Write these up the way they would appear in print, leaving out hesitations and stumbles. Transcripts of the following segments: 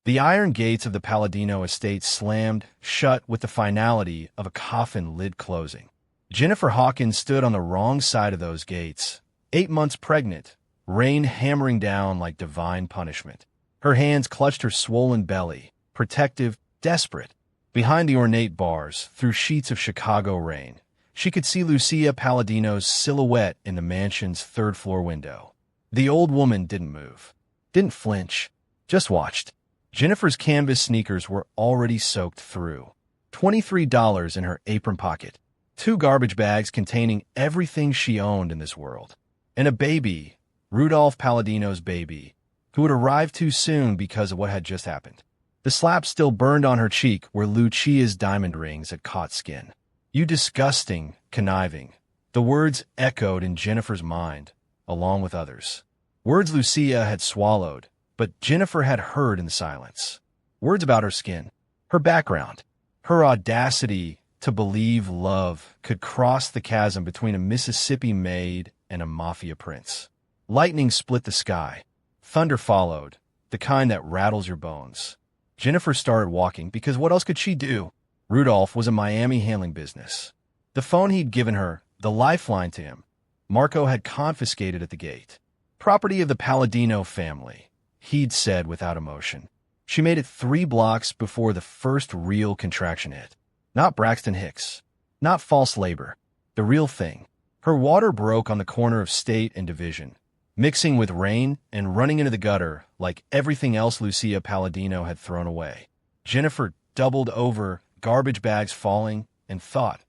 The iron gates of the Palladino estate slammed shut with the finality of a coffin lid closing. Jennifer Hawkins stood on the wrong side of those gates, 8 months pregnant, rain hammering down like divine punishment. Her hands clutched her swollen belly, protective, desperate. Behind the ornate bars, through sheets of Chicago rain, she could see Lucia Palladino's silhouette in the mansion's third-floor window. The old woman didn't move, didn't flinch, just watched. Jennifer's canvas sneakers were already soaked through. $23 in her apron pocket, 2 garbage bags containing everything she owned in this world, and a baby, Rudolph Palladino's baby, who had arrived too soon because of what had just happened. The slap still burned on her cheek where Lucia's diamond rings had caught skin. "You disgusting, conniving." The words echoed in Jennifer's mind, along with others. Words Lucia had swallowed, but Jennifer had heard in the silence. Words about her skin, her background, her audacity to believe love could cross the chasm between a Mississippi maid and a Mafia prince. Lightning split the sky. Thunder followed, the kind that rattles your bones. Jennifer started walking because what else could she do? Rudolph was a Miami handling business. The phone he'd given her, the lifeline to him, Marco had confiscated at the gate. Property of the Palladino family, he'd said without emotion. She made it 3 blocks before the first real contraction hit. Not Braxton Hicks. Not false labor. The real thing. Her water broke on the corner of State and Division, mixing with rain and running into the gutter like everything else Lucia Palladino had thrown away. Jennifer doubled over, garbage bags falling, and thought,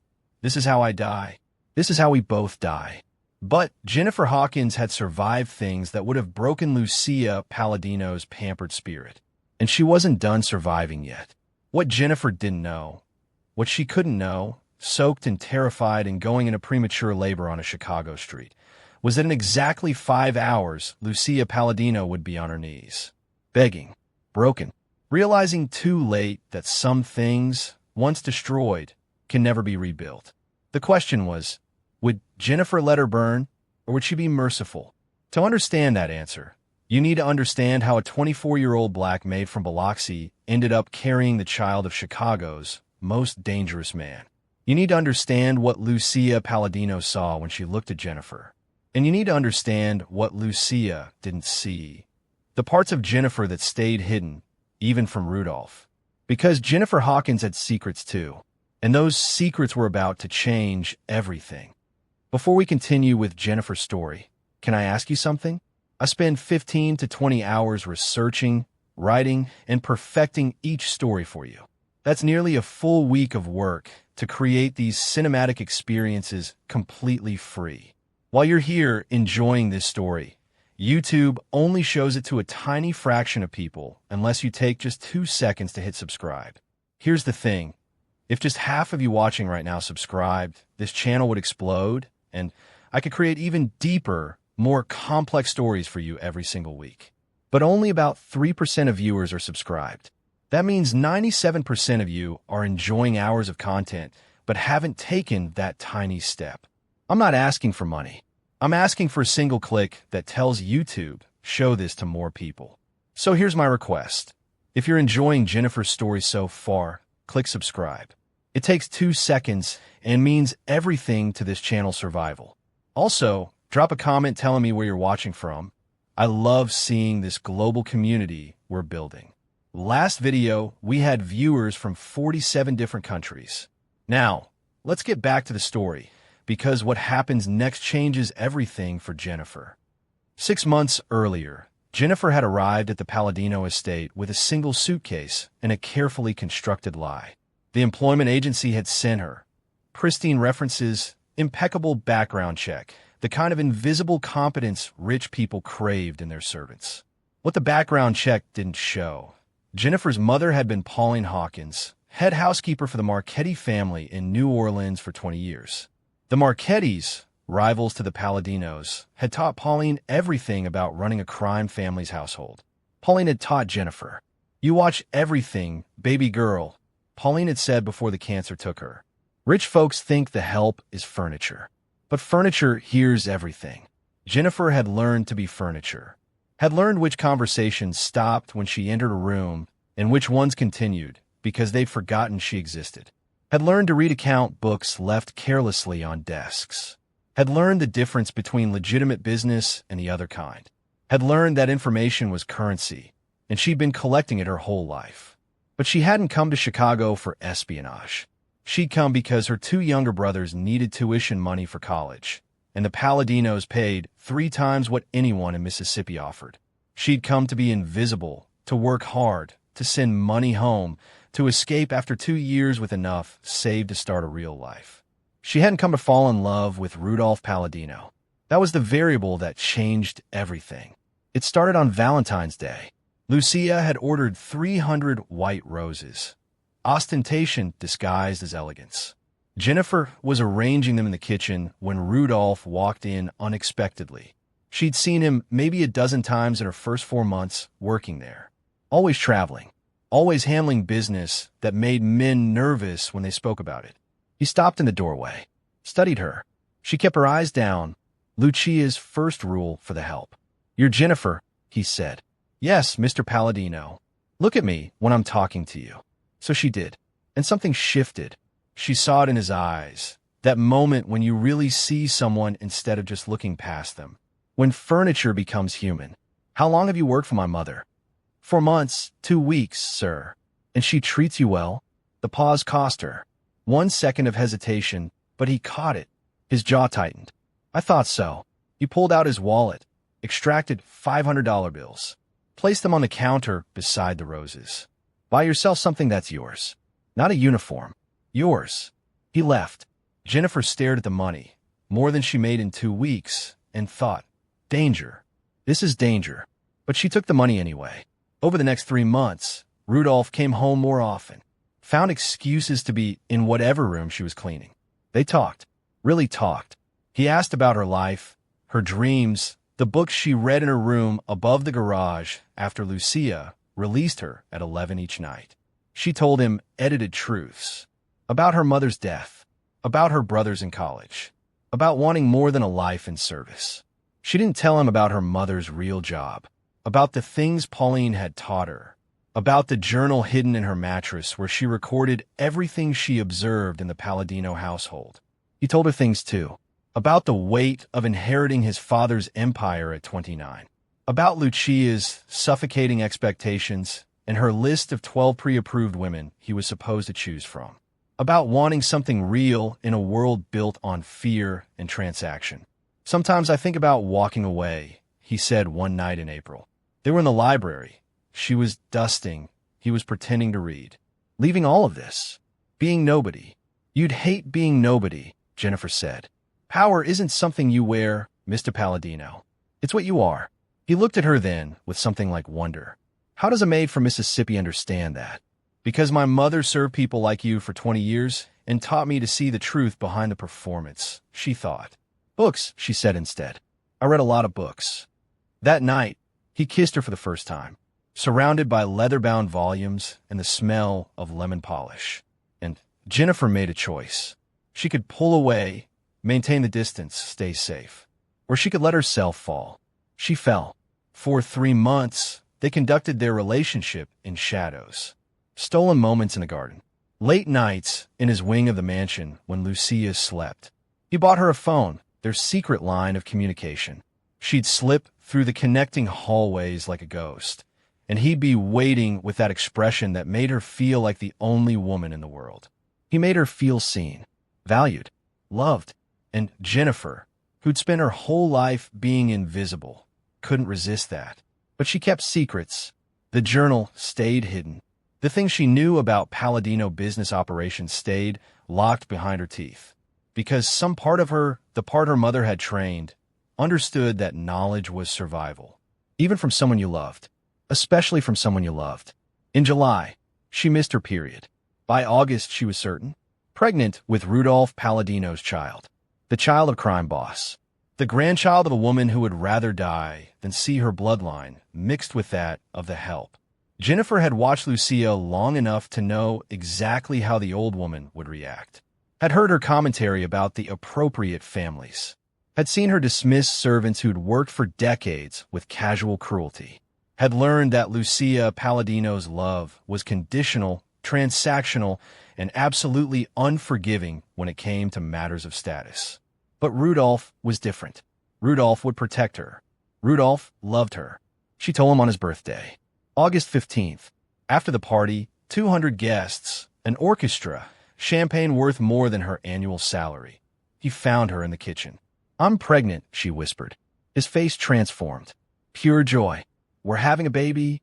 this is how I die. This is how we both die. But Jennifer Hawkins had survived things that would have broken Lucia Palladino's pampered spirit. And she wasn't done surviving yet. What Jennifer didn't know, what she couldn't know, soaked and terrified and going into premature labor on a Chicago street, was that in exactly 5 hours, Lucia Palladino would be on her knees, begging, broken, realizing too late that some things, once destroyed, can never be rebuilt. The question was, would Jennifer let her burn, or would she be merciful? To understand that answer, you need to understand how a 24-year-old black maid from Biloxi ended up carrying the child of Chicago's most dangerous man. You need to understand what Lucia Palladino saw when she looked at Jennifer. And you need to understand what Lucia didn't see. The parts of Jennifer that stayed hidden, even from Rudolph. Because Jennifer Hawkins had secrets too. And those secrets were about to change everything. Before we continue with Jennifer's story, can I ask you something? I spend 15 to 20 hours researching, writing, and perfecting each story for you. That's nearly a full week of work to create these cinematic experiences completely free. While you're here enjoying this story, YouTube only shows it to a tiny fraction of people unless you take just 2 seconds to hit subscribe. Here's the thing. If just half of you watching right now subscribed, this channel would explode, and I could create even deeper, more complex stories for you every single week. But only about 3% of viewers are subscribed. That means 97% of you are enjoying hours of content, but haven't taken that tiny step. I'm not asking for money. I'm asking for a single click that tells YouTube, show this to more people. So here's my request. If you're enjoying Jennifer's story so far, click subscribe. It takes 2 seconds and means everything to this channel's survival. Also, drop a comment telling me where you're watching from. I love seeing this global community we're building. Last video, we had viewers from 47 different countries. Now, let's get back to the story, because what happens next changes everything for Jennifer. 6 months earlier, Jennifer had arrived at the Palladino estate with a single suitcase and a carefully constructed lie. The employment agency had sent her pristine references, impeccable background check, the kind of invisible competence rich people craved in their servants. What the background check didn't show. Jennifer's mother had been Pauline Hawkins, head housekeeper for the Marchetti family in New Orleans for 20 years. The Marchettis, rivals to the Palladinos, had taught Pauline everything about running a crime family's household. Pauline had taught Jennifer. You watch everything, baby girl, Pauline had said before the cancer took her. Rich folks think the help is furniture. But furniture hears everything. Jennifer had learned to be furniture. Had learned which conversations stopped when she entered a room and which ones continued because they'd forgotten she existed. Had learned to read account books left carelessly on desks. Had learned the difference between legitimate business and the other kind. Had learned that information was currency, and she'd been collecting it her whole life. But she hadn't come to Chicago for espionage. She'd come because her two younger brothers needed tuition money for college, and the Paladinos paid 3 times what anyone in Mississippi offered. She'd come to be invisible, to work hard, to send money home, to escape after 2 years with enough saved to start a real life. She hadn't come to fall in love with Rudolph Palladino. That was the variable that changed everything. It started on Valentine's Day. Lucia had ordered 300 white roses, ostentation disguised as elegance. Jennifer was arranging them in the kitchen when Rudolph walked in unexpectedly. She'd seen him maybe a dozen times in her first 4 months working there. Always traveling, always handling business that made men nervous when they spoke about it. He stopped in the doorway, studied her. She kept her eyes down. Lucia's first rule for the help. "You're Jennifer," he said. "Yes, Mr. Palladino. Look at me when I'm talking to you." So she did, and something shifted. She saw it in his eyes, that moment when you really see someone instead of just looking past them. When furniture becomes human. "How long have you worked for my mother?" 4 months, 2 weeks, sir." "And she treats you well?" The pause cost her 1 second of hesitation, but he caught it. His jaw tightened. "I thought so." He pulled out his wallet, extracted $500 bills, placed them on the counter beside the roses. "Buy yourself something that's yours. Not a uniform. Yours." He left. Jennifer stared at the money, more than she made in 2 weeks, and thought, danger. This is danger. But she took the money anyway. Over the next 3 months, Rudolph came home more often, found excuses to be in whatever room she was cleaning. They talked, really talked. He asked about her life, her dreams, the books she read in her room above the garage after Lucia released her at 11 each night. She told him edited truths about her mother's death, about her brothers in college, about wanting more than a life in service. She didn't tell him about her mother's real job, about the things Pauline had taught her, about the journal hidden in her mattress where she recorded everything she observed in the Palladino household. He told her things too, about the weight of inheriting his father's empire at 29, about Lucia's suffocating expectations and her list of 12 pre-approved women he was supposed to choose from, about wanting something real in a world built on fear and transaction. "Sometimes I think about walking away," he said one night in April. They were in the library. She was dusting. He was pretending to read. Leaving all of this. Being nobody. "You'd hate being nobody," Jennifer said. "Power isn't something you wear, Mr. Palladino. It's what you are." He looked at her then with something like wonder. "How does a maid from Mississippi understand that?" "Because my mother served people like you for 20 years and taught me to see the truth behind the performance," she thought. "Books," she said instead. "I read a lot of books." That night, he kissed her for the first time, surrounded by leather-bound volumes and the smell of lemon polish. And Jennifer made a choice. She could pull away, maintain the distance, stay safe. Or she could let herself fall. She fell. For 3 months, they conducted their relationship in shadows. Stolen moments in the garden. Late nights in his wing of the mansion when Lucia slept. He bought her a phone, their secret line of communication. She'd slip through the connecting hallways like a ghost, and he'd be waiting with that expression that made her feel like the only woman in the world. He made her feel seen, valued, loved, and Jennifer, who'd spent her whole life being invisible, couldn't resist that. But she kept secrets. The journal stayed hidden. The things she knew about Palladino business operations stayed locked behind her teeth. Because some part of her, the part her mother had trained, understood that knowledge was survival, even from someone you loved, especially from someone you loved. In July, she missed her period. By August, she was certain, pregnant with Rudolph Palladino's child, the child of crime boss, the grandchild of a woman who would rather die than see her bloodline mixed with that of the help. Jennifer had watched Lucia long enough to know exactly how the old woman would react, had heard her commentary about the appropriate families, had seen her dismiss servants who'd worked for decades with casual cruelty. had learned that Lucia Palladino's love was conditional, transactional, and absolutely unforgiving when it came to matters of status. But Rudolph was different. Rudolph would protect her. Rudolph loved her. She told him on his birthday, August 15th. After the party, 200 guests, an orchestra, champagne worth more than her annual salary. He found her in the kitchen. "I'm pregnant," she whispered. His face transformed. Pure joy. "We're having a baby."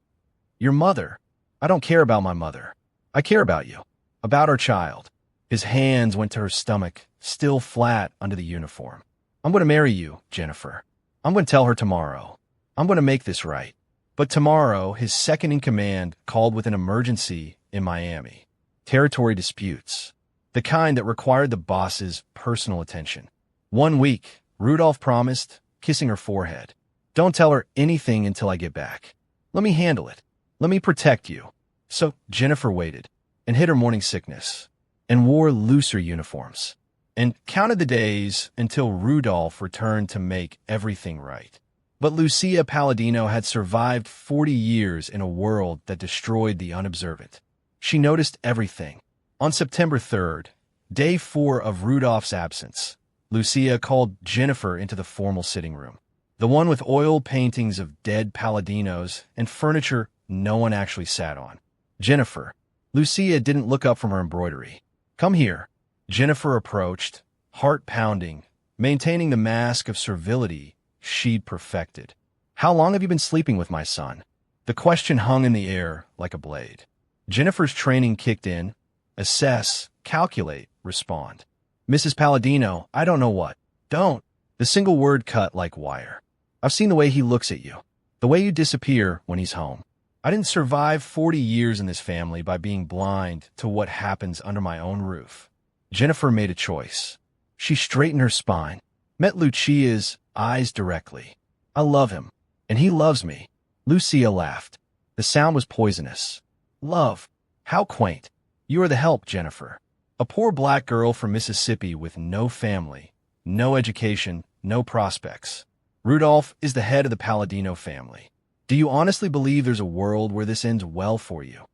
"Your mother." "I don't care about my mother. I care about you. About our child." His hands went to her stomach, still flat under the uniform. "I'm going to marry you, Jennifer. I'm going to tell her tomorrow. I'm going to make this right." But tomorrow, his second-in-command called with an emergency in Miami. Territory disputes. The kind that required the boss's personal attention. 1 week, Rudolph promised, kissing her forehead. "Don't tell her anything until I get back. Let me handle it. Let me protect you." So Jennifer waited and hid her morning sickness and wore looser uniforms and counted the days until Rudolph returned to make everything right. But Lucia Palladino had survived 40 years in a world that destroyed the unobservant. She noticed everything. On September 3rd, day 4 of Rudolph's absence, Lucia called Jennifer into the formal sitting room, the one with oil paintings of dead Palladinos and furniture no one actually sat on. "Jennifer." Lucia didn't look up from her embroidery. "Come here." Jennifer approached, heart pounding, maintaining the mask of servility she'd perfected. "How long have you been sleeping with my son?" The question hung in the air like a blade. Jennifer's training kicked in. Assess, calculate, respond. "Mrs. Palladino, I don't know what." "Don't." The single word cut like wire. "I've seen the way he looks at you. The way you disappear when he's home. I didn't survive 40 years in this family by being blind to what happens under my own roof." Jennifer made a choice. She straightened her spine, met Lucia's eyes directly. "I love him, and he loves me." Lucia laughed. The sound was poisonous. "Love? How quaint. You are the help, Jennifer. A poor black girl from Mississippi with no family, no education, no prospects. Rudolph is the head of the Palladino family. Do you honestly believe there's a world where this ends well for you?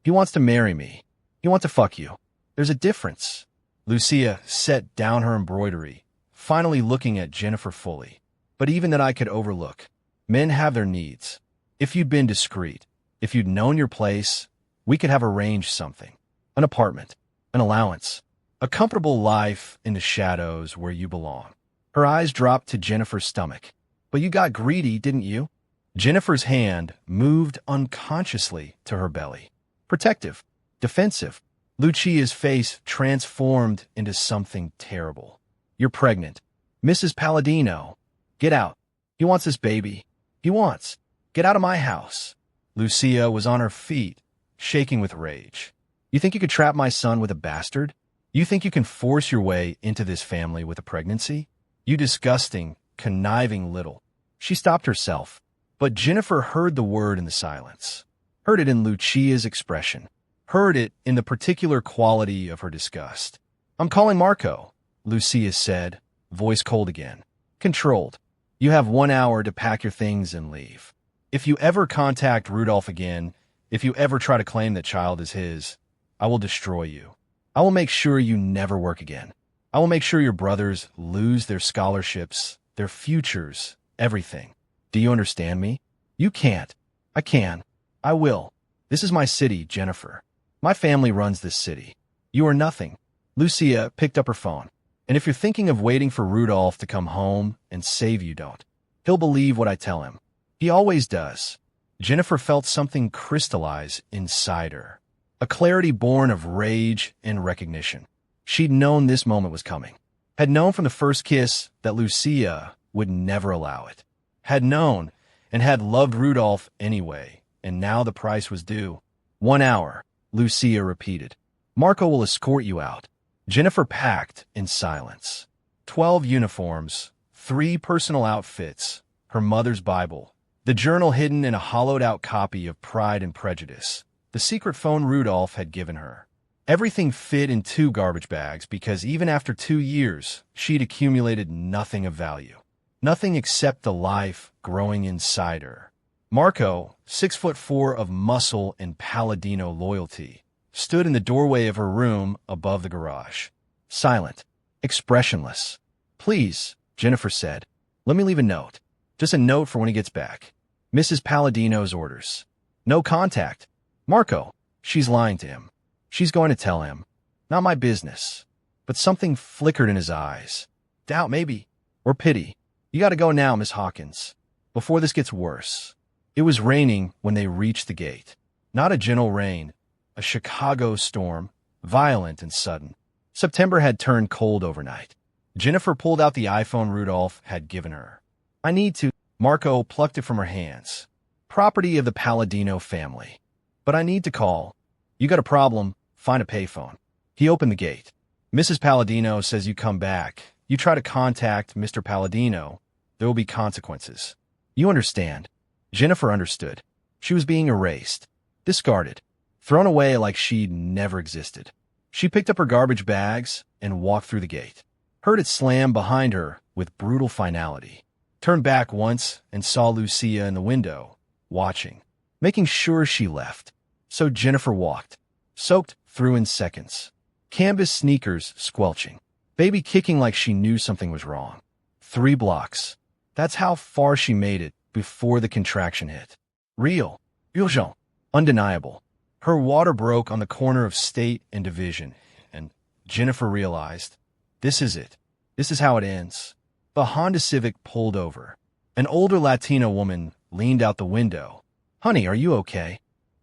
He wants to marry me. He wants to fuck you. There's a difference." Lucia set down her embroidery, finally looking at Jennifer fully. "But even that I could overlook. Men have their needs. If you'd been discreet, if you'd known your place, we could have arranged something. An apartment, an allowance, a comfortable life in the shadows where you belong." Her eyes dropped to Jennifer's stomach. "But you got greedy, didn't you?" Jennifer's hand moved unconsciously to her belly. Protective, defensive. Lucia's face transformed into something terrible. "You're pregnant. Mrs. Palladino. Get out. He wants this baby. He wants. Get out of my house." Lucia was on her feet, shaking with rage. "You think you could trap my son with a bastard? You think you can force your way into this family with a pregnancy? You disgusting, conniving little." She stopped herself, but Jennifer heard the word in the silence, heard it in Lucia's expression, heard it in the particular quality of her disgust. "I'm calling Marco," Lucia said, voice cold again. Controlled. "You have 1 hour to pack your things and leave. If you ever contact Rudolph again, if you ever try to claim that child is his, I will destroy you. I will make sure you never work again. I will make sure your brothers lose their scholarships, their futures, everything. Do you understand me? You can't. I can. I will. This is my city, Jennifer. My family runs this city. You are nothing." Lucia picked up her phone. "And if you're thinking of waiting for Rudolph to come home and save you, don't. He'll believe what I tell him. He always does." Jennifer felt something crystallize inside her, a clarity born of rage and recognition. She'd known this moment was coming, had known from the first kiss that Lucia would never allow it, had known and had loved Rudolph anyway, and now the price was due. 1 hour, Lucia repeated. "Marco will escort you out." Jennifer packed in silence. 12 uniforms, 3 personal outfits, her mother's Bible, the journal hidden in a hollowed-out copy of Pride and Prejudice, the secret phone Rudolph had given her. Everything fit in 2 garbage bags because even after 2 years, she'd accumulated nothing of value. Nothing except the life growing inside her. Marco, 6'4" of muscle and Palladino loyalty, stood in the doorway of her room above the garage. Silent, expressionless. "Please," Jennifer said, "let me leave a note. Just a note for when he gets back. Mrs. Palladino's orders. No contact." "Marco, she's lying to him. She's going to tell him. Not my business." But something flickered in his eyes. Doubt, maybe. Or pity. "You gotta go now, Miss Hawkins, before this gets worse." It was raining when they reached the gate. Not a gentle rain, a Chicago storm, violent and sudden. September had turned cold overnight. Jennifer pulled out the iPhone Rudolph had given her. "I need to." Marco plucked it from her hands. "Property of the Palladino family. But I need to call. You got a problem, find a payphone." He opened the gate. "Mrs. Palladino says you come back. You try to contact Mr. Palladino, there will be consequences. You understand?" Jennifer understood. She was being erased, discarded, thrown away like she'd never existed. She picked up her garbage bags and walked through the gate, heard it slam behind her with brutal finality, turned back once and saw Lucia in the window, watching, making sure she left. So Jennifer walked, soaked through in seconds. Canvas sneakers squelching, baby kicking like she knew something was wrong. 3 blocks. That's how far she made it before the contraction hit. Real, urgent, undeniable. Her water broke on the corner of State and Division, and Jennifer realized, this is it. This is how it ends. The Honda Civic pulled over. An older Latina woman leaned out the window. "Honey, are you okay?"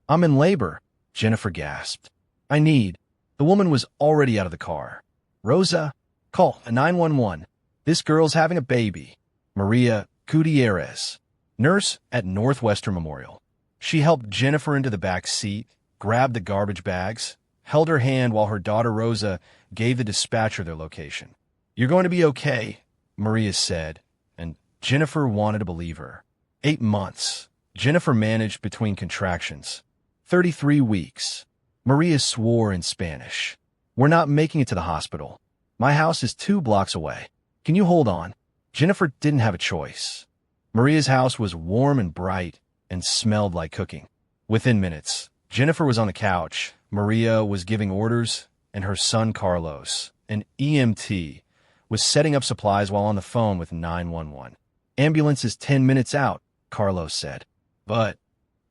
"I'm in labor," Jennifer gasped. "I need..." The woman was already out of the car. "Rosa, call a 911. This girl's having a baby. Maria Gutierrez, nurse at Northwestern Memorial." She helped Jennifer into the back seat, grabbed the garbage bags, held her hand while her daughter Rosa gave the dispatcher their location. "You're going to be okay," Maria said, and Jennifer wanted to believe her. 8 months. Jennifer managed between contractions. 33 weeks. Maria swore in Spanish. "We're not making it to the hospital. My house is 2 blocks away. Can you hold on?" Jennifer didn't have a choice. Maria's house was warm and bright and smelled like cooking. Within minutes, Jennifer was on the couch. Maria was giving orders, and her son Carlos, an EMT, was setting up supplies while on the phone with 911. "Ambulance is 10 minutes out," Carlos said. "But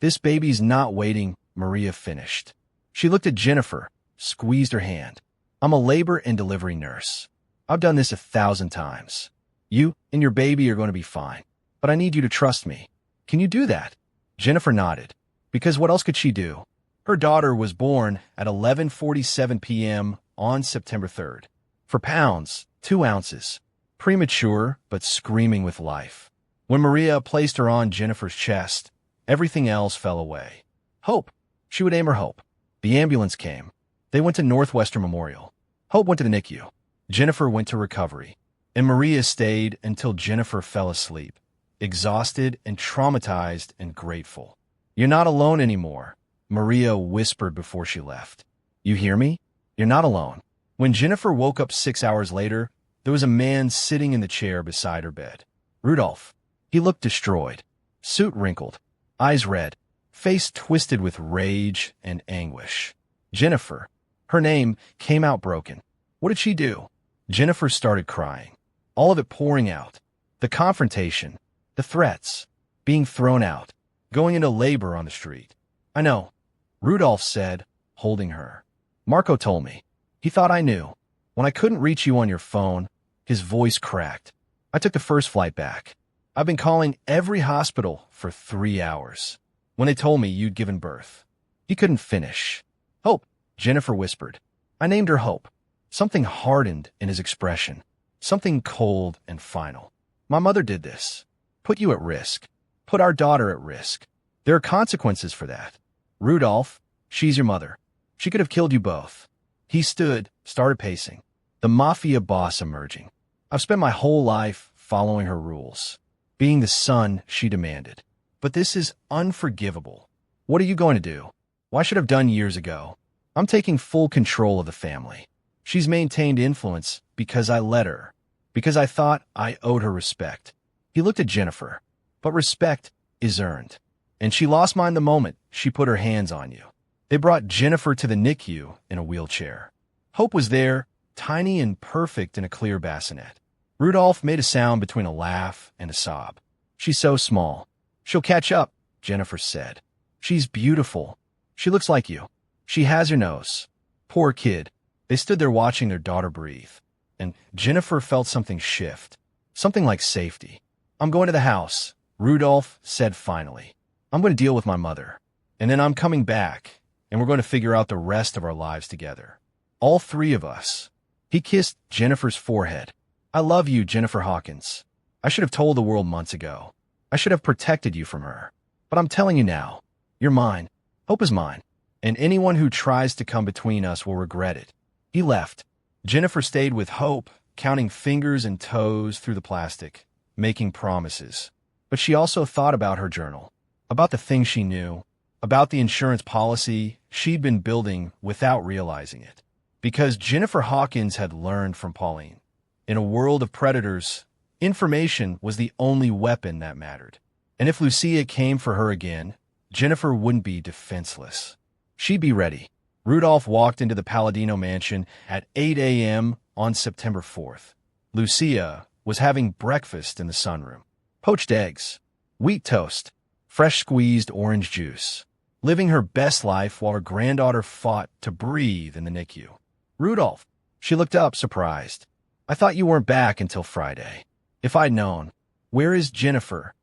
this baby's not waiting," Maria finished. She looked at Jennifer, squeezed her hand. "I'm a labor and delivery nurse. I've done this 1,000 times. You and your baby are going to be fine, but I need you to trust me. Can you do that?" Jennifer nodded, because what else could she do? Her daughter was born at 11:47 p.m. on September 3rd. For pounds, 2 ounces. Premature, but screaming with life. When Maria placed her on Jennifer's chest, everything else fell away. Hope. She would aim her hope. The ambulance came. They went to Northwestern Memorial. Hope went to the NICU. Jennifer went to recovery. And Maria stayed until Jennifer fell asleep, exhausted and traumatized and grateful. "You're not alone anymore," Maria whispered before she left. "You hear me? You're not alone." When Jennifer woke up 6 hours later, there was a man sitting in the chair beside her bed. Rudolph. He looked destroyed, suit wrinkled, eyes red, face twisted with rage and anguish. Jennifer. Her name came out broken. What did she do? Jennifer started crying, all of it pouring out. The confrontation, the threats, being thrown out, going into labor on the street. "I know," Rudolph said, holding her. "Marco told me. He thought I knew. When I couldn't reach you on your phone," his voice cracked, "I took the first flight back. I've been calling every hospital for 3 hours. When they told me you'd given birth." He couldn't finish. "Hope," Jennifer whispered. I named her Hope. Something hardened in his expression. Something cold and final. "My mother did this. Put you at risk. Put our daughter at risk. There are consequences for that. Rudolph, she's your mother. She could have killed you both." He stood, started pacing. The Mafia boss emerging. "I've spent my whole life following her rules, being the son she demanded. But this is unforgivable. What are you going to do? Why should have done years ago? I'm taking full control of the family. She's maintained influence because I let her, because I thought I owed her respect." He looked at Jennifer. "But respect is earned. And she lost mine the moment she put her hands on you. They brought Jennifer to the NICU in a wheelchair. Hope was there, tiny and perfect in a clear bassinet. Rudolph made a sound between a laugh and a sob. She's so small. She'll catch up, Jennifer said. She's beautiful. She looks like you. She has your nose. Poor kid. They stood there watching their daughter breathe. And Jennifer felt something shift. Something like safety. I'm going to the house, Rudolph said finally. I'm going to deal with my mother. And then I'm coming back, and we're going to figure out the rest of our lives together. All three of us. He kissed Jennifer's forehead. I love you, Jennifer Hawkins. I should have told the world months ago. I should have protected you from her. But I'm telling you now, you're mine. Hope is mine. And anyone who tries to come between us will regret it. He left. Jennifer stayed with Hope, counting fingers and toes through the plastic, making promises. But she also thought about her journal, about the things she knew, about the insurance policy she'd been building without realizing it. Because Jennifer Hawkins had learned from Pauline. In a world of predators, information was the only weapon that mattered. And if Lucia came for her again, Jennifer wouldn't be defenseless. She'd be ready. Rudolph walked into the Palladino mansion at 8 a.m. on September 4th. Lucia was having breakfast in the sunroom. Poached eggs, wheat toast, fresh squeezed orange juice. Living her best life while her granddaughter fought to breathe in the NICU. Rudolph, she looked up, surprised. I thought you weren't back until Friday. If I'd known. Where is Jennifer?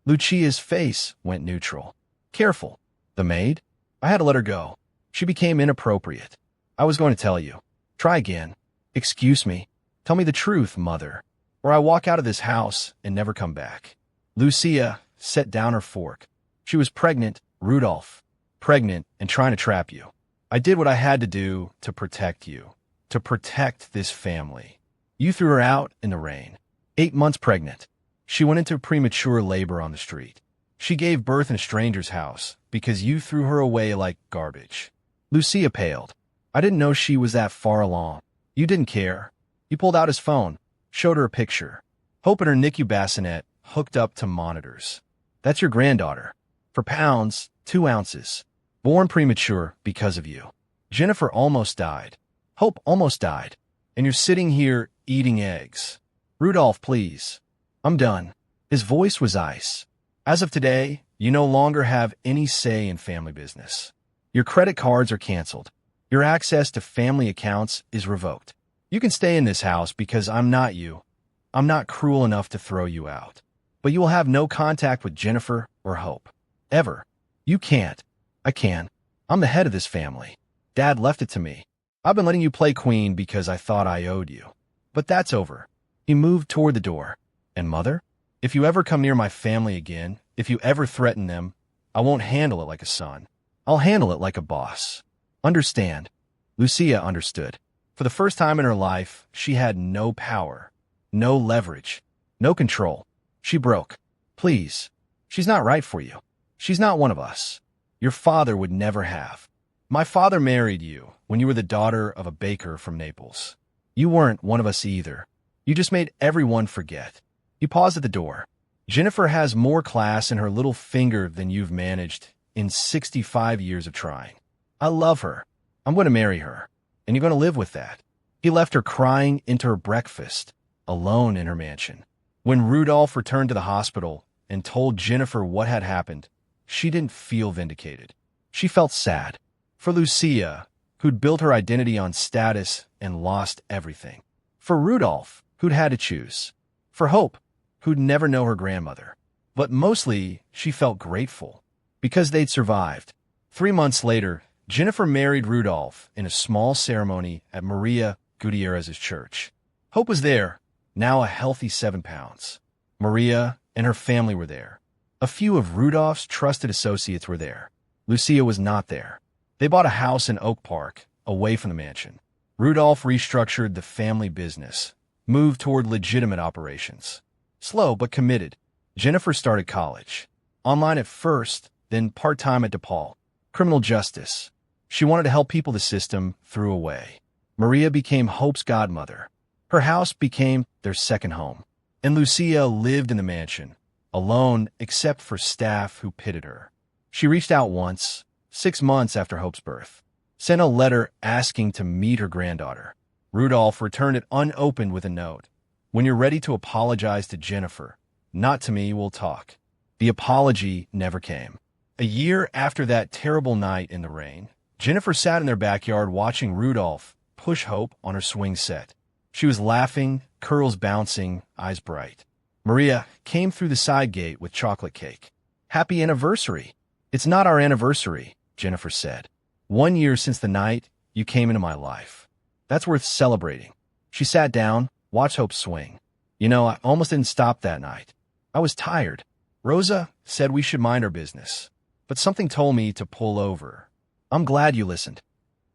Lucia's face went neutral. Careful. The maid? I had to let her go. She became inappropriate. I was going to tell you. Try again. Excuse me. Tell me the truth, mother, or I walk out of this house and never come back. Lucia set down her fork. She was pregnant, Rudolph. Pregnant and trying to trap you. I did what I had to do to protect you. To protect this family. You threw her out in the rain. 8 months pregnant. She went into premature labor on the street. She gave birth in a stranger's house because you threw her away like garbage. Lucia paled. I didn't know she was that far along. You didn't care. You pulled out his phone, showed her a picture. Hope in her NICU bassinet hooked up to monitors. That's your granddaughter. For pounds, 2 ounces. Born premature because of you. Jennifer almost died. Hope almost died. And you're sitting here eating eggs. Rudolph, please. I'm done. His voice was ice. As of today, you no longer have any say in family business. Your credit cards are canceled. Your access to family accounts is revoked. You can stay in this house because I'm not you. I'm not cruel enough to throw you out. But you will have no contact with Jennifer or Hope. Ever. You can't. I can. I'm the head of this family. Dad left it to me. I've been letting you play queen because I thought I owed you. But that's over. He moved toward the door. And mother? If you ever come near my family again, if you ever threaten them, I won't handle it like a son. I'll handle it like a boss. Understand? Lucia understood. For the first time in her life, she had no power, no leverage, no control. She broke. Please. She's not right for you. She's not one of us. Your father would never have. My father married you when you were the daughter of a baker from Naples. You weren't one of us either. You just made everyone forget. He paused at the door. Jennifer has more class in her little finger than you've managed in 65 years of trying. I love her. I'm going to marry her. And you're going to live with that. He left her crying into her breakfast, alone in her mansion. When Rudolph returned to the hospital and told Jennifer what had happened, she didn't feel vindicated. She felt sad. For Lucia, who'd built her identity on status and lost everything. For Rudolph, who'd had to choose. For Hope, who'd never know her grandmother. But mostly, she felt grateful. Because they'd survived. 3 months later, Jennifer married Rudolph in a small ceremony at Maria Gutierrez's church. Hope was there, now a healthy 7 pounds. Maria and her family were there. A few of Rudolph's trusted associates were there. Lucia was not there. They bought a house in Oak Park, away from the mansion. Rudolph restructured the family business, moved toward legitimate operations. Slow but committed. Jennifer started college. Online at first, then part-time at DePaul. Criminal justice. She wanted to help people the system threw away. Maria became Hope's godmother. Her house became their second home. And Lucia lived in the mansion, alone except for staff who pitied her. She reached out once, 6 months after Hope's birth, sent a letter asking to meet her granddaughter. Rudolph returned it unopened with a note. When you're ready to apologize to Jennifer, not to me, we'll talk. The apology never came. A year after that terrible night in the rain, Jennifer sat in their backyard watching Rudolph push Hope on her swing set. She was laughing, curls bouncing, eyes bright. Maria came through the side gate with chocolate cake. "Happy anniversary." "It's not our anniversary," Jennifer said. "1 year since the night you came into my life. That's worth celebrating." She sat down, watched Hope swing. "You know, I almost didn't stop that night. I was tired. Rosa said we should mind our business, but something told me to pull over. I'm glad you listened.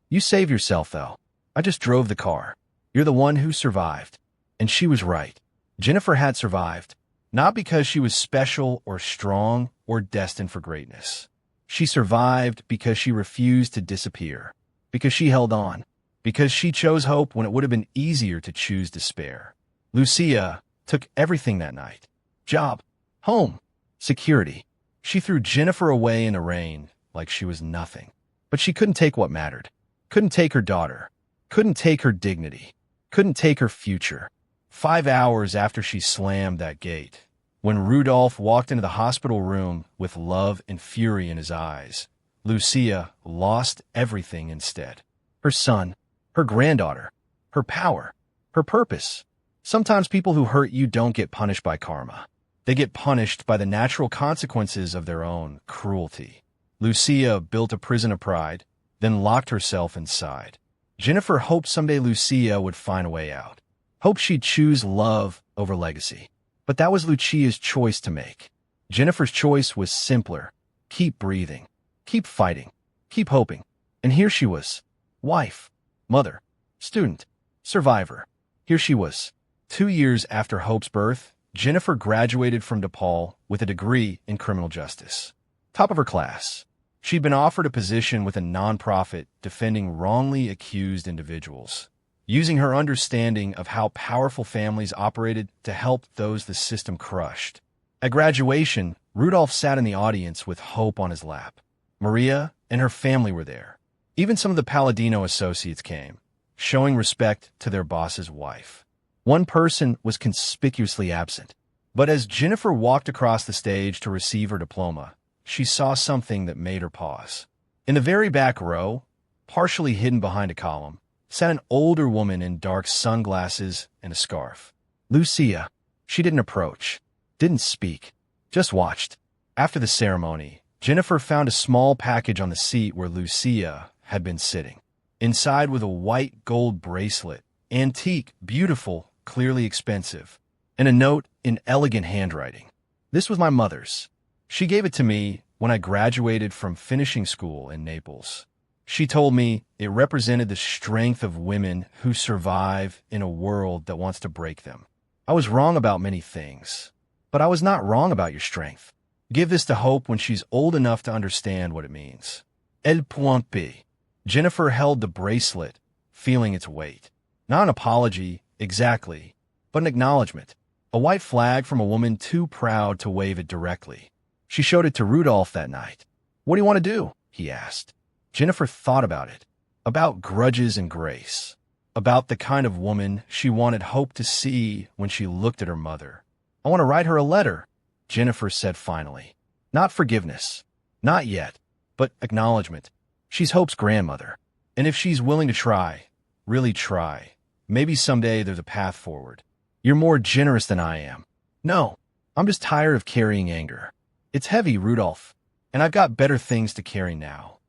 You saved yourself, though. I just drove the car. You're the one who survived." And she was right. Jennifer had survived, not because she was special or strong or destined for greatness. She survived because she refused to disappear, because she held on, because she chose hope when it would have been easier to choose despair. Lucia took everything that night. Job, home, security. She threw Jennifer away in the rain like she was nothing. But she couldn't take what mattered. Couldn't take her daughter. Couldn't take her dignity. Couldn't take her future. 5 hours after she slammed that gate, when Rudolph walked into the hospital room with love and fury in his eyes, Lucia lost everything instead. Her son, her granddaughter, her power, her purpose. Sometimes people who hurt you don't get punished by karma. They get punished by the natural consequences of their own cruelty. Lucia built a prison of pride, then locked herself inside. Jennifer hoped someday Lucia would find a way out. Hoped she'd choose love over legacy. But that was Lucia's choice to make. Jennifer's choice was simpler. Keep breathing. Keep fighting. Keep hoping. And here she was. Wife. Mother. Student. Survivor. Here she was. 2 years after Hope's birth, Jennifer graduated from DePaul with a degree in criminal justice. Top of her class. She'd been offered a position with a nonprofit defending wrongly accused individuals, using her understanding of how powerful families operated to help those the system crushed. At graduation, Rudolph sat in the audience with Hope on his lap. Maria and her family were there. Even some of the Palladino associates came, showing respect to their boss's wife. One person was conspicuously absent. But as Jennifer walked across the stage to receive her diploma, she saw something that made her pause. In the very back row, partially hidden behind a column, sat an older woman in dark sunglasses and a scarf. Lucia. She didn't approach, didn't speak, just watched. After the ceremony, Jennifer found a small package on the seat where Lucia had been sitting. Inside was a white gold bracelet, antique, beautiful, clearly expensive, and a note in elegant handwriting. "This was my mother's. She gave it to me when I graduated from finishing school in Naples. She told me it represented the strength of women who survive in a world that wants to break them. I was wrong about many things, but I was not wrong about your strength. Give this to Hope when she's old enough to understand what it means." El point B. Jennifer held the bracelet, feeling its weight. Not an apology, exactly, but an acknowledgement. A white flag from a woman too proud to wave it directly. She showed it to Rudolph that night. "What do you want to do?" he asked. Jennifer thought about it, about grudges and grace, about the kind of woman she wanted Hope to see when she looked at her mother. "I want to write her a letter," Jennifer said finally. "Not forgiveness, not yet, but acknowledgement. She's Hope's grandmother, and if she's willing to try, really try, maybe someday there's a path forward. You're more generous than I am." "No, I'm just tired of carrying anger. It's heavy, Rudolph, and I've got better things to carry now."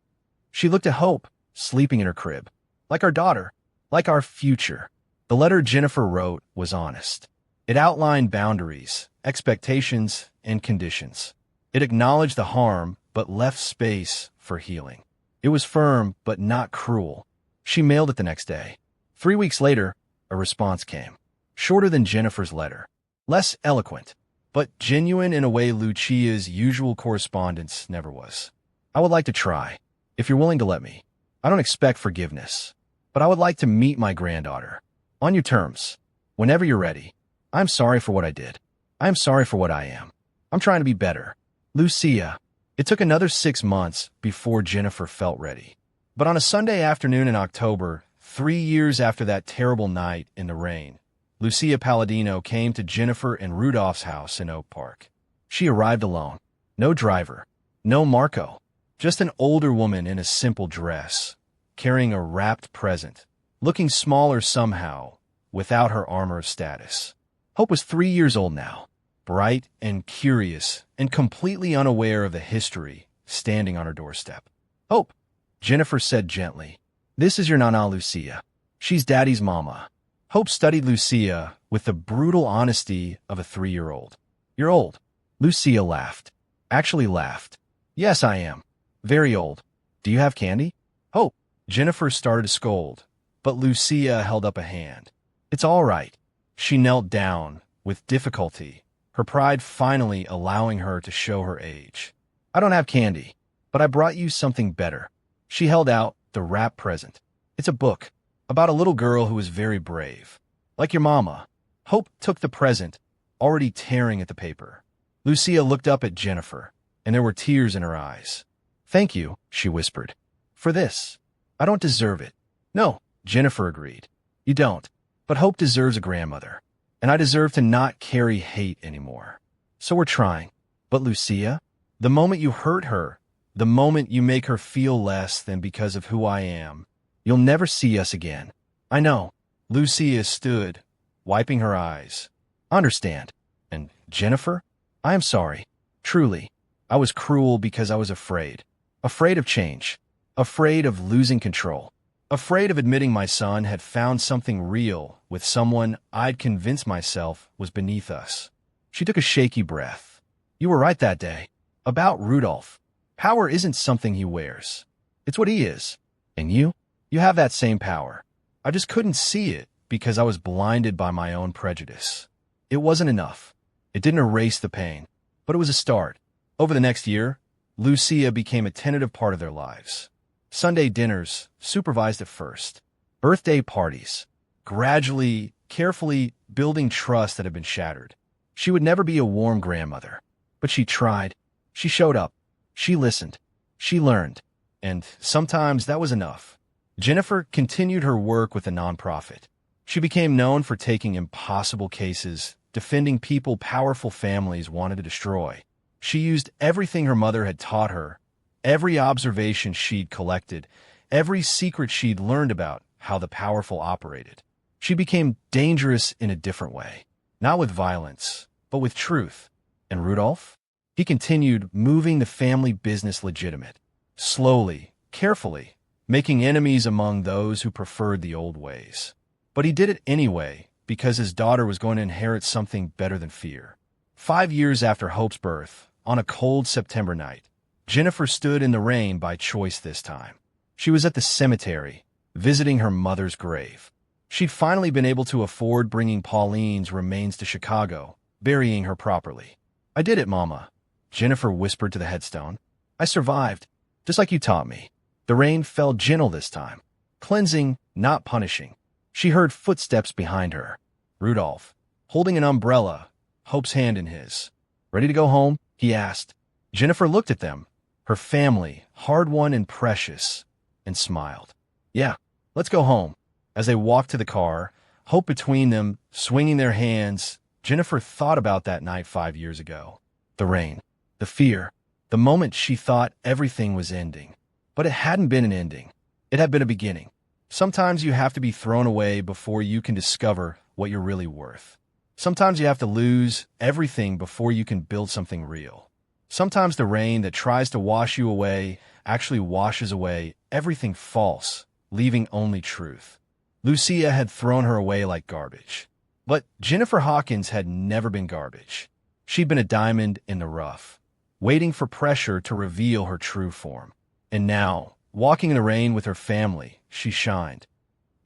She looked at Hope, sleeping in her crib. Like our daughter, like our future. The letter Jennifer wrote was honest. It outlined boundaries, expectations, and conditions. It acknowledged the harm, but left space for healing. It was firm, but not cruel. She mailed it the next day. 3 weeks later, a response came. Shorter than Jennifer's letter. Less eloquent, but genuine in a way Lucia's usual correspondence never was. "I would like to try, if you're willing to let me. I don't expect forgiveness, but I would like to meet my granddaughter. On your terms, whenever you're ready. I'm sorry for what I did. I'm sorry for what I am. I'm trying to be better. Lucia." It took another 6 months before Jennifer felt ready. But on a Sunday afternoon in October, 3 years after that terrible night in the rain, Lucia Palladino came to Jennifer and Rudolph's house in Oak Park. She arrived alone. No driver. No Marco. Just an older woman in a simple dress, carrying a wrapped present, looking smaller somehow, without her armor of status. Hope was 3 years old now, bright and curious and completely unaware of the history standing on her doorstep. "Hope," Jennifer said gently, "this is your Nana Lucia. She's Daddy's mama." Hope studied Lucia with the brutal honesty of a 3-year-old. "You're old." Lucia laughed. Actually laughed. "Yes, I am. Very old. Do you have candy?" "Hope." Jennifer started to scold, but Lucia held up a hand. "It's all right." She knelt down, with difficulty, her pride finally allowing her to show her age. "I don't have candy, but I brought you something better." She held out the wrapped present. "It's a book about a little girl who was very brave. Like your mama." Hope took the present, already tearing at the paper. Lucia looked up at Jennifer, and there were tears in her eyes. "Thank you," she whispered. "For this. I don't deserve it." "No," Jennifer agreed. "You don't. But Hope deserves a grandmother. And I deserve to not carry hate anymore. So we're trying. But Lucia, the moment you hurt her, the moment you make her feel less than because of who I am, you'll never see us again." "I know." Lucia stood, wiping her eyes. "I understand. And Jennifer, I am sorry. Truly, I was cruel because I was afraid. Afraid of change. Afraid of losing control. Afraid of admitting my son had found something real with someone I'd convinced myself was beneath us." She took a shaky breath. "You were right that day. About Rudolph. Power isn't something he wears. It's what he is. And you have that same power. I just couldn't see it because I was blinded by my own prejudice. It wasn't enough. It didn't erase the pain, but it was a start." Over the next year, Lucia became a tentative part of their lives. Sunday dinners, supervised at first. Birthday parties, gradually, carefully building trust that had been shattered. She would never be a warm grandmother, but she tried. She showed up. She listened. She learned. And sometimes that was enough. Jennifer continued her work with the nonprofit. She became known for taking impossible cases, defending people powerful families wanted to destroy. She used everything her mother had taught her, every observation she'd collected, every secret she'd learned about how the powerful operated. She became dangerous in a different way, not with violence, but with truth. And Rudolph? He continued moving the family business legitimate, slowly, carefully, making enemies among those who preferred the old ways. But he did it anyway, because his daughter was going to inherit something better than fear. 5 years after Hope's birth, on a cold September night, Jennifer stood in the rain by choice this time. She was at the cemetery, visiting her mother's grave. She'd finally been able to afford bringing Pauline's remains to Chicago, burying her properly. "I did it, Mama," Jennifer whispered to the headstone. "I survived, just like you taught me." The rain fell gentle this time, cleansing, not punishing. She heard footsteps behind her. Rudolph, holding an umbrella, Hope's hand in his. "Ready to go home?" he asked. Jennifer looked at them, her family, hard-won and precious, and smiled. "Yeah, let's go home." As they walked to the car, Hope between them, swinging their hands, Jennifer thought about that night 5 years ago. The rain, the fear, the moment she thought everything was ending. But it hadn't been an ending. It had been a beginning. Sometimes you have to be thrown away before you can discover what you're really worth. Sometimes you have to lose everything before you can build something real. Sometimes the rain that tries to wash you away actually washes away everything false, leaving only truth. Lucia had thrown her away like garbage. But Jennifer Hawkins had never been garbage. She'd been a diamond in the rough, waiting for pressure to reveal her true form. And now, walking in the rain with her family, she shined.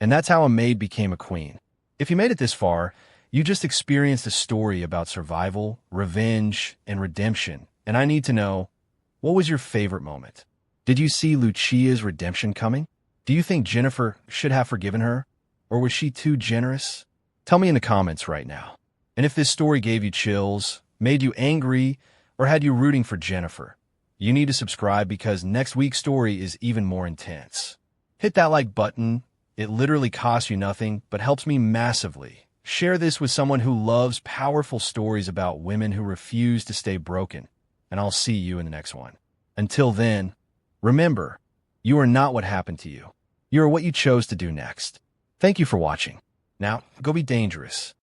And that's how a maid became a queen. If you made it this far, you just experienced a story about survival, revenge, and redemption. And I need to know, what was your favorite moment? Did you see Lucia's redemption coming? Do you think Jennifer should have forgiven her? Or was she too generous? Tell me in the comments right now. And if this story gave you chills, made you angry, or had you rooting for Jennifer, You need to subscribe because next week's story is even more intense. Hit that like button. It literally costs you nothing, but helps me massively. Share this with someone who loves powerful stories about women who refuse to stay broken, and I'll see you in the next one. Until then, remember, you are not what happened to you. You are what you chose to do next. Thank you for watching. Now, go be dangerous.